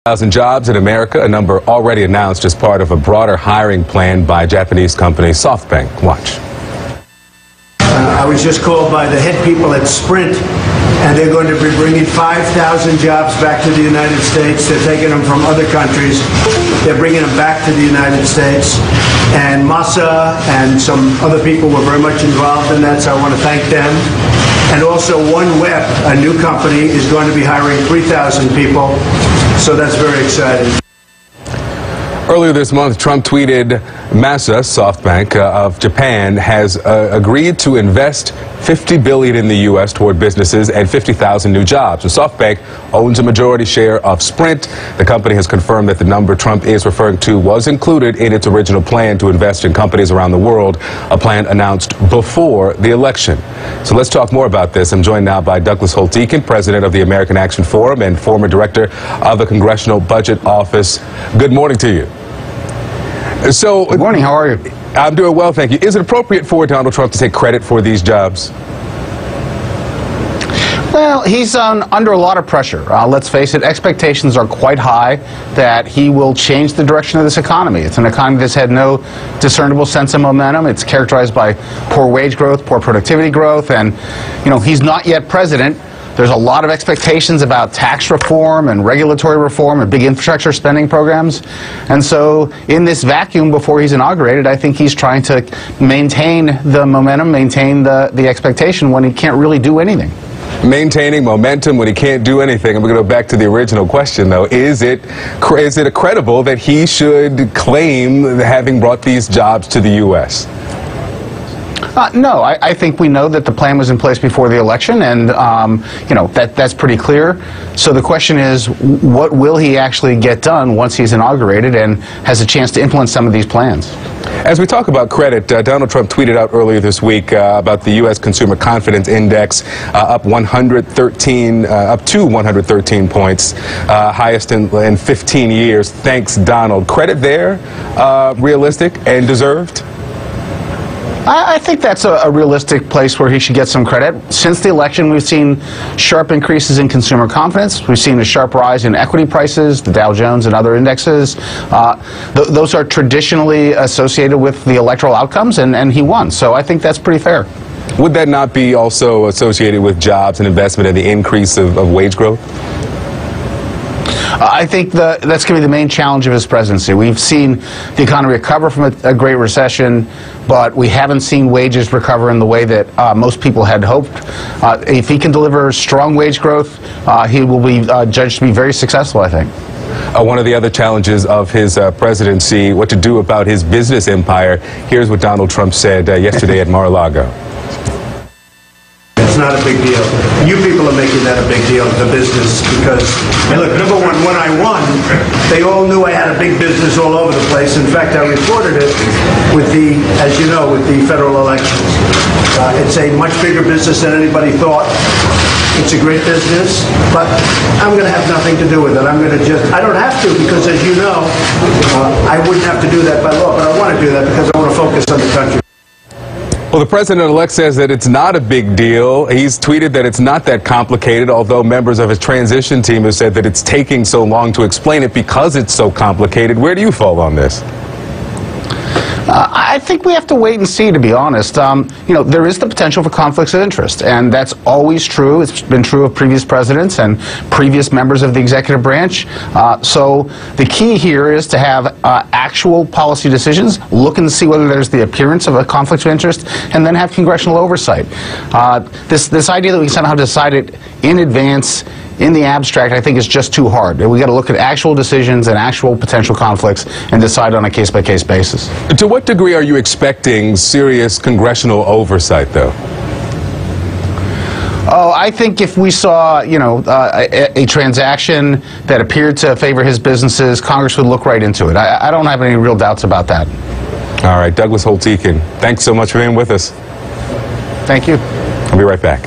1,000 jobs in America, a number already announced as part of a broader hiring plan by Japanese company SoftBank. Watch. I was just called by the head people at Sprint, and they're going to be bringing 5,000 jobs back to the United States. They're taking them from other countries. They're bringing them back to the United States. And Masa and some other people were very much involved in that, so I want to thank them. And also OneWeb, a new company, is going to be hiring 3,000 people. So that's very exciting. Earlier this month, Trump tweeted Masa, SoftBank of Japan, has agreed to invest $50 billion in the U.S. toward businesses and 50,000 new jobs. So SoftBank owns a majority share of Sprint. The company has confirmed that the number Trump is referring to was included in its original plan to invest in companies around the world, a plan announced before the election. So let's talk more about this. I'm joined now by Douglas Holt-Eakin, president of the American Action Forum and former director of the Congressional Budget Office. Good morning to you. So, good morning. How are you? I'm doing well, thank you. Is it appropriate for Donald Trump to take credit for these jobs? Well, he's under a lot of pressure. Let's face it, expectations are quite high that he will change the direction of this economy. It's an economy that's had no discernible sense of momentum. It's characterized by poor wage growth, poor productivity growth, and, he's not yet president. There's a lot of expectations about tax reform and regulatory reform and big infrastructure spending programs. And so in this vacuum before he's inaugurated, I think he's trying to maintain the momentum, maintain the expectation when he can't really do anything. Maintaining momentum when he can't do anything. I'm going to go back to the original question, though. Is it credible that he should claim having brought these jobs to the U.S.? No, I think we know that the plan was in place before the election, and that's pretty clear. So the question is, what will he actually get done once he's inaugurated and has a chance to implement some of these plans? As we talk about credit, Donald Trump tweeted out earlier this week about the U.S. Consumer Confidence Index up to 113 points, highest in 15 years. Thanks, Donald. Credit there, realistic and deserved? I think that's a realistic place where he should get some credit. Since the election, we've seen sharp increases in consumer confidence. We've seen a sharp rise in equity prices, the Dow Jones and other indexes. Those are traditionally associated with the electoral outcomes, and he won. So I think that's pretty fair. Would that not be also associated with jobs and investment and the increase of wage growth? I think that's going to be the main challenge of his presidency. We've seen the economy recover from a great recession, but we haven't seen wages recover in the way that most people had hoped. If he can deliver strong wage growth, he will be judged to be very successful, I think. One of the other challenges of his presidency, what to do about his business empire. Here's what Donald Trump said yesterday at Mar-a-Lago. It's not a big deal. You people are making that a big deal, the business, because, look, number one, when I won, they all knew I had a big business all over the place. In fact, I reported it with as you know, with the federal elections. It's a much bigger business than anybody thought. It's a great business, but I'm going to have nothing to do with it. I don't have to, because as you know, I wouldn't have to do that by law, but I want to do that because I want to focus on the country. Well, the president-elect says that it's not a big deal. He's tweeted that it's not that complicated, although members of his transition team have said that it's taking so long to explain it because it's so complicated. Where do you fall on this? I think we have to wait and see, to be honest. There is the potential for conflicts of interest, and that's always true. It's been true of previous presidents and previous members of the executive branch. So the key here is to have actual policy decisions, look and see whether there's the appearance of a conflict of interest, and then have congressional oversight. This idea that we can somehow decide it in advance, in the abstract, I think is just too hard. We got to look at actual decisions and actual potential conflicts and decide on a case-by-case basis. To what degree are you expecting serious congressional oversight, though? Oh, I think if we saw, a transaction that appeared to favor his businesses, Congress would look right into it. I don't have any real doubts about that. All right, Douglas Holt-Eakin, thanks so much for being with us. Thank you. I'll be right back.